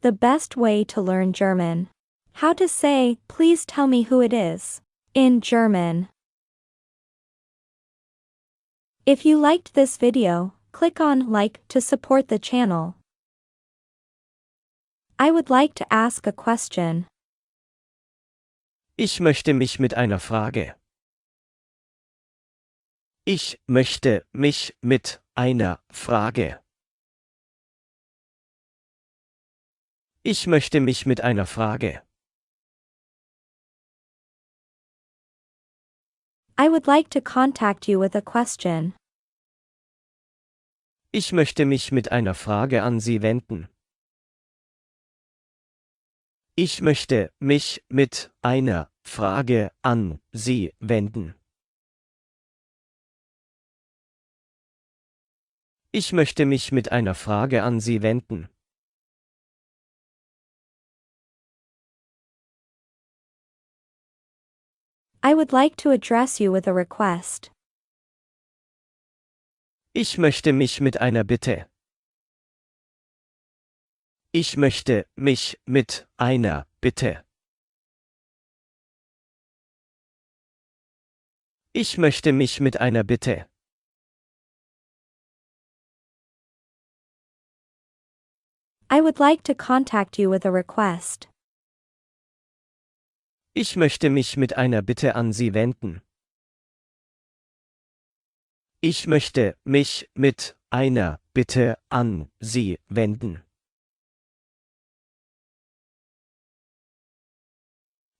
The best way to learn German. How to say, please tell me who it is, in German. If you liked this video, click on like to support the channel. I would like to ask a question. Ich möchte mich mit einer Frage. Ich möchte mich mit einer Frage. Ich möchte mich mit einer Frage. I would like to contact you with a question. Ich möchte mich mit einer Frage an Sie wenden. Ich möchte mich mit einer Frage an Sie wenden. Ich möchte mich mit einer Frage an Sie wenden. I would like to address you with a request. Ich möchte mich mit einer Bitte. Ich möchte mich mit einer Bitte. Ich möchte mich mit einer Bitte. I would like to contact you with a request. Ich möchte mich mit einer Bitte an Sie wenden. Ich möchte mich mit einer Bitte an Sie wenden.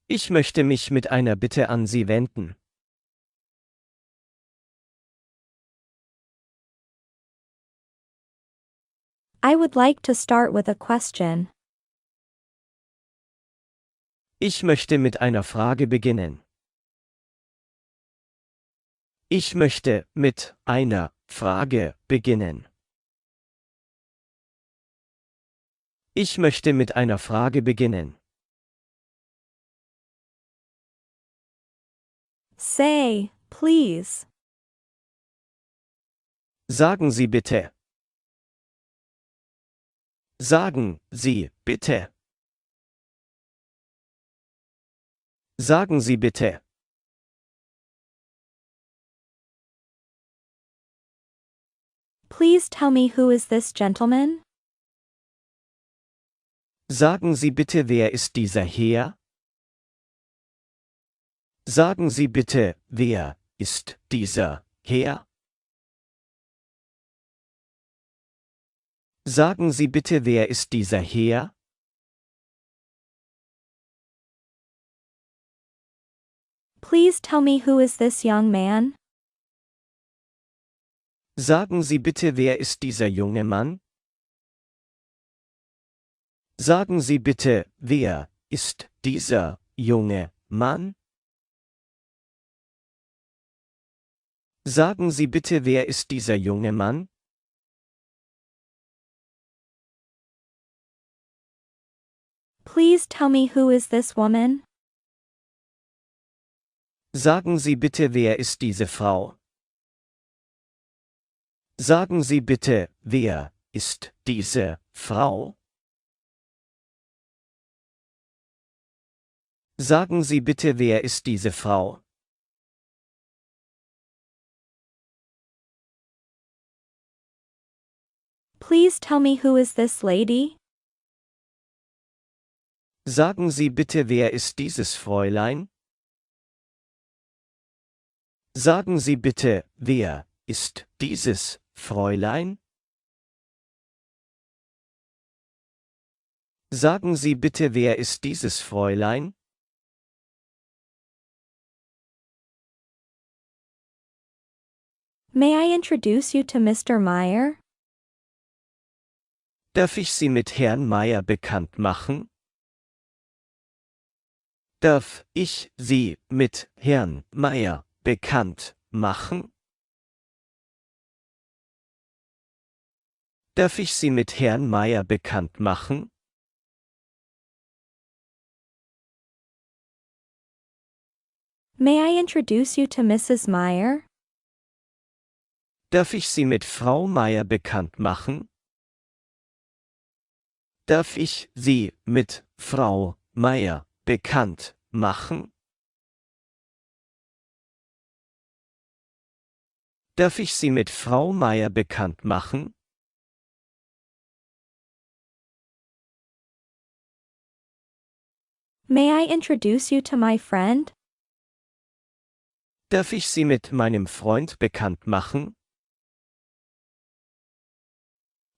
Ich möchte mich mit einer Bitte an Sie wenden. I would like to start with a question. Ich möchte mit einer Frage beginnen. Ich möchte mit einer Frage beginnen. Ich möchte mit einer Frage beginnen. Say, please. Sagen Sie bitte. Sagen Sie bitte. Sagen Sie bitte. Please tell me who is this gentleman? Sagen Sie bitte, wer ist dieser Herr? Sagen Sie bitte, wer ist dieser Herr? Sagen Sie bitte, wer ist dieser Herr? Please tell me who is this young man? Sagen Sie bitte, wer ist dieser junge Mann? Sagen Sie bitte, wer ist dieser junge Mann? Sagen Sie bitte, wer ist dieser junge Mann? Please tell me who is this woman? Sagen Sie bitte, wer ist diese Frau? Sagen Sie bitte, wer ist diese Frau? Sagen Sie bitte, wer ist diese Frau? Please tell me who is this lady? Sagen Sie bitte, wer ist dieses Fräulein? Sagen Sie bitte, wer ist dieses Fräulein? Sagen Sie bitte, wer ist dieses Fräulein? May I introduce you to Mr. Meyer? Darf ich Sie mit Herrn Meyer bekannt machen? Darf ich Sie mit Herrn Meyer bekannt machen? Darf ich Sie mit Herrn Meyer bekannt machen? May I introduce you to Mrs. Meyer? Darf ich Sie mit Frau Meyer bekannt machen? Darf ich Sie mit Frau Meier bekannt machen? Darf ich Sie mit Frau Meier bekannt machen? May I introduce you to my friend? Darf ich Sie mit meinem Freund bekannt machen?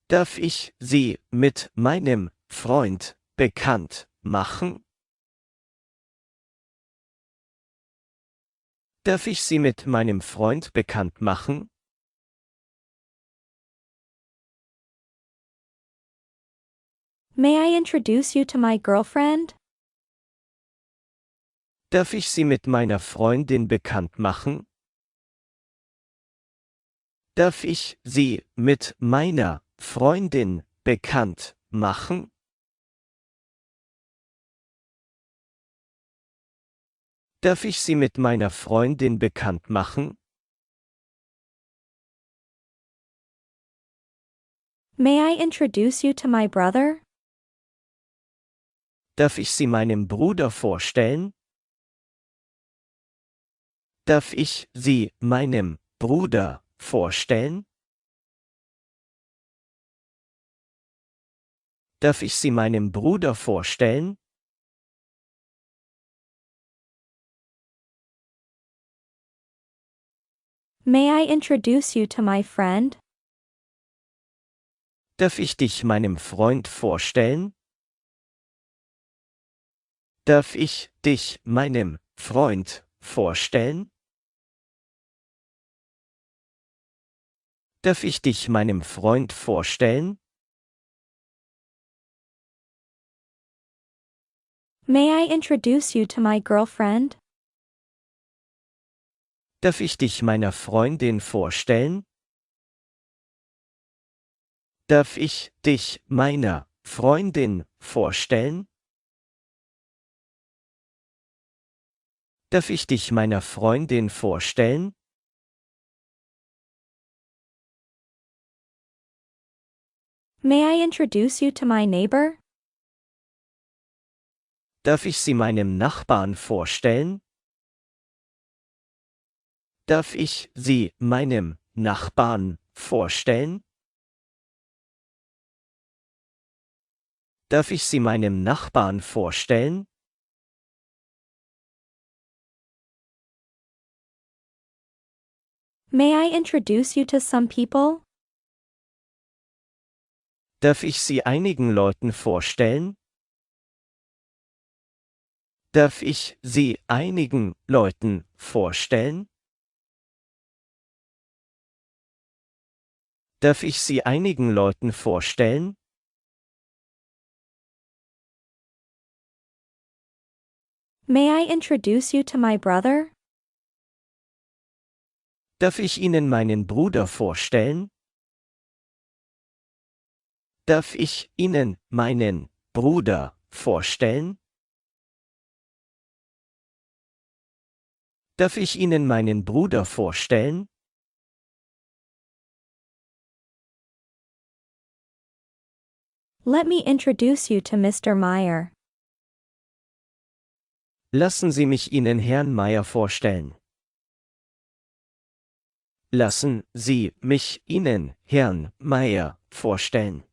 Darf ich Sie mit meinem Freund bekannt machen? Darf ich Sie mit meinem Freund bekannt machen? May I introduce you to my girlfriend? Darf ich Sie mit meiner Freundin bekannt machen? Darf ich Sie mit meiner Freundin bekannt machen? Darf ich Sie mit meiner Freundin bekannt machen? May I introduce you to my brother? Darf ich Sie meinem Bruder vorstellen? Darf ich Sie meinem Bruder vorstellen? Darf ich Sie meinem Bruder vorstellen? May I introduce you to my friend? Darf ich dich meinem Freund vorstellen? Darf ich dich meinem Freund vorstellen? Darf ich dich meinem Freund vorstellen? May I introduce you to my girlfriend? Darf ich dich meiner Freundin vorstellen? Darf ich dich meiner Freundin vorstellen? Darf ich dich meiner Freundin vorstellen? May I introduce you to my neighbor? Darf ich Sie meinem Nachbarn vorstellen? Darf ich Sie meinem Nachbarn vorstellen? Darf ich Sie meinem Nachbarn vorstellen? May I introduce you to some people? Darf ich Sie einigen Leuten vorstellen? Darf ich Sie einigen Leuten vorstellen? Darf ich Sie einigen Leuten vorstellen? May I introduce you to my brother? Darf ich Ihnen meinen Bruder vorstellen? Darf ich Ihnen meinen Bruder vorstellen? Darf ich Ihnen meinen Bruder vorstellen? Let me introduce you to Mr. Meyer. Lassen Sie mich Ihnen Herrn Meier vorstellen. Lassen Sie mich Ihnen Herrn Meier vorstellen.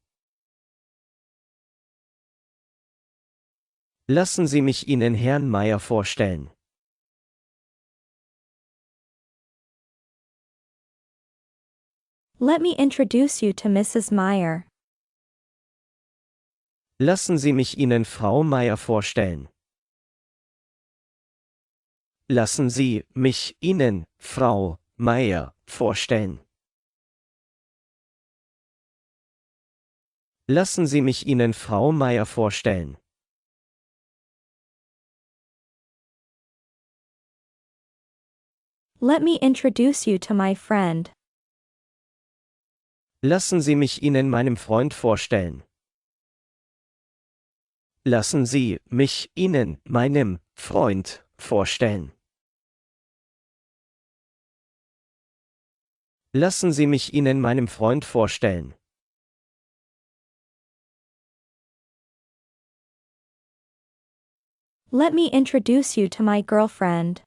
Lassen Sie mich Ihnen Herrn Meier vorstellen. Let me introduce you to Mrs. Meyer. Lassen Sie mich Ihnen Frau Meier vorstellen. Lassen Sie mich Ihnen Frau Meier vorstellen. Lassen Sie mich Ihnen Frau Meier vorstellen. Let me introduce you to my friend. Lassen Sie mich Ihnen meinem Freund vorstellen. Lassen Sie mich Ihnen meinem Freund vorstellen. Lassen Sie mich Ihnen meinem Freund vorstellen. Let me introduce you to my girlfriend.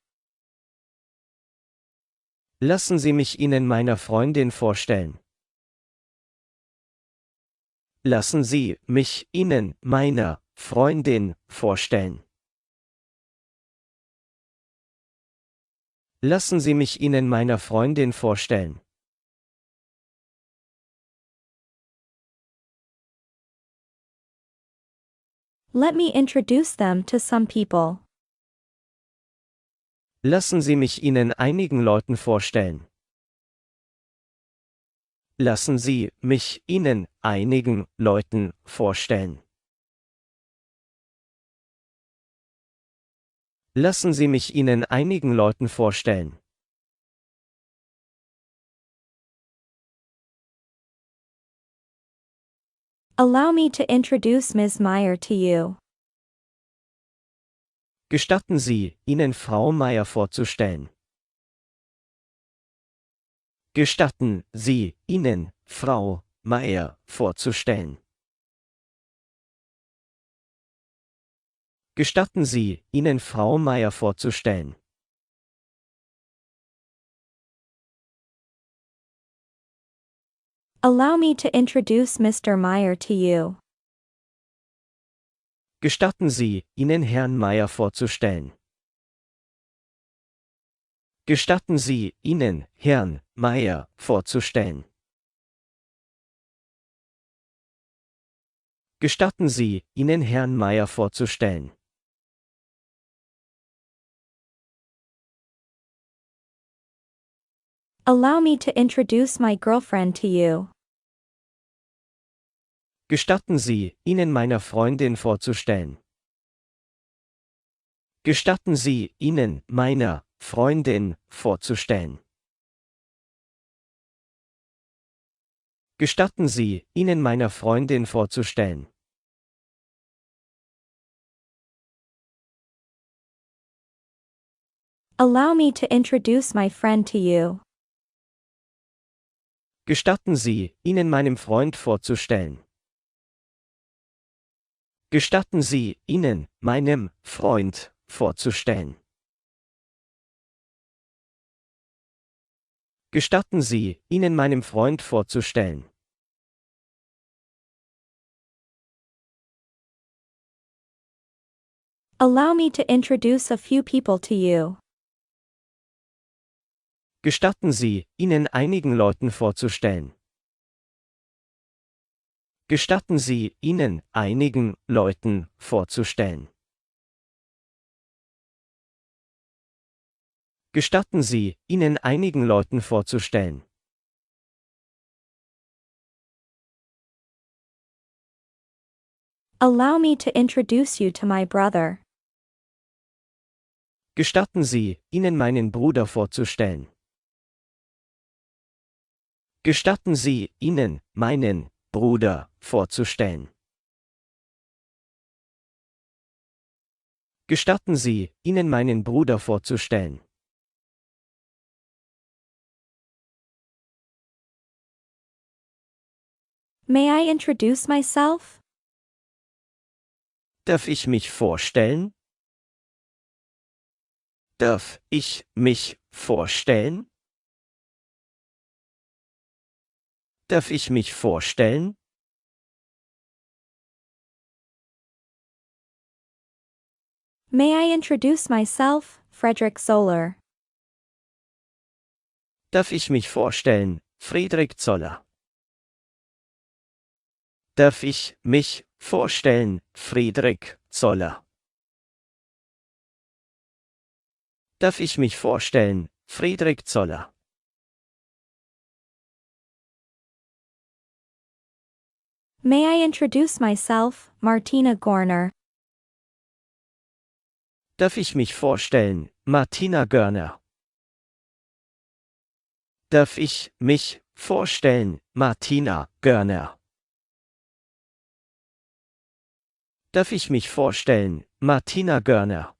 Lassen Sie mich Ihnen meiner Freundin vorstellen. Lassen Sie mich Ihnen meiner Freundin vorstellen. Lassen Sie mich Ihnen meiner Freundin vorstellen. Let me introduce them to some people. Lassen Sie mich Ihnen einigen Leuten vorstellen. Lassen Sie mich Ihnen einigen Leuten vorstellen. Lassen Sie mich Ihnen einigen Leuten vorstellen. Allow me to introduce Ms. Meyer to you. Gestatten Sie, Ihnen Frau Meyer vorzustellen. Gestatten Sie, Ihnen Frau Meyer vorzustellen. Gestatten Sie, Ihnen Frau Meyer vorzustellen. Allow me to introduce Mr. Meyer to you. Gestatten Sie, Ihnen Herrn Meyer vorzustellen. Gestatten Sie, Ihnen Herrn Meyer vorzustellen. Gestatten Sie, Ihnen Herrn Meyer vorzustellen. Allow me to introduce my girlfriend to you. Gestatten Sie, Ihnen meiner Freundin vorzustellen. Gestatten Sie, Ihnen meiner Freundin vorzustellen. Gestatten Sie, Ihnen meiner Freundin vorzustellen. Allow me to introduce my friend to you. Gestatten Sie, Ihnen meinem Freund vorzustellen. Gestatten Sie, Ihnen meinem Freund vorzustellen. Gestatten Sie, Ihnen meinem Freund vorzustellen. Allow me to introduce a few people to you. Gestatten Sie, Ihnen einigen Leuten vorzustellen. Gestatten Sie, Ihnen einigen Leuten vorzustellen. Gestatten Sie, Ihnen einigen Leuten vorzustellen. Allow me to introduce you to my brother. Gestatten Sie, Ihnen meinen Bruder vorzustellen. Gestatten Sie, Ihnen meinen Bruder vorzustellen. Gestatten Sie, Ihnen meinen Bruder vorzustellen. May I introduce myself? Darf ich mich vorstellen? Darf ich mich vorstellen? Darf ich mich vorstellen? May I introduce myself, Frederick Zoller? Darf ich mich vorstellen, Friedrich Zoller? Darf ich mich vorstellen, Friedrich Zoller? Darf ich mich vorstellen, Friedrich Zoller? May I introduce myself, Martina Gorner? Darf ich mich vorstellen, Martina Görner? Darf ich mich vorstellen, Martina Görner? Darf ich mich vorstellen, Martina Görner?